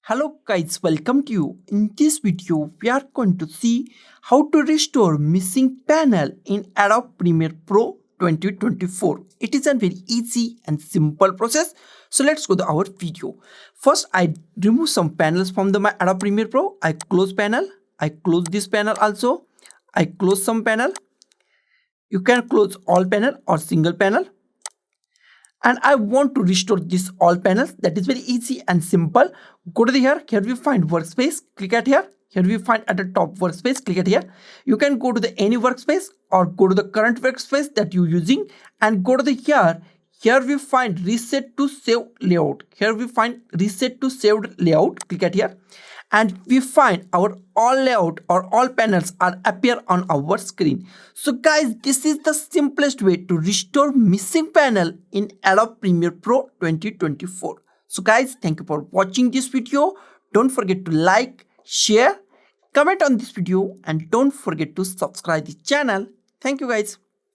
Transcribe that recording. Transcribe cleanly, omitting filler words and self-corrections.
Hello guys, welcome to you. In this video, we are going to see how to restore missing panel in Adobe Premiere Pro 2024. It is a very easy and simple process. So let's go to our video. First, I remove some panels from my Adobe Premiere Pro. I close panel. I close this panel also. I close some panel. You can close all panel or single panel. And I want to restore this all panels. That is very easy and simple. Go to here we find workspace, click at here we find at the top workspace, click at here. You can go to the any workspace or go to the current workspace that you're using and go to the here we find reset to save layout. Here we find reset to saved layout, click at here and we find our all layout or all panels are appear on our screen. So guys, this is the simplest way to restore missing panel in Adobe Premiere Pro 2024. So guys, thank you for watching this video. Don't forget to like, share, comment on this video and don't forget to subscribe the channel. Thank you guys.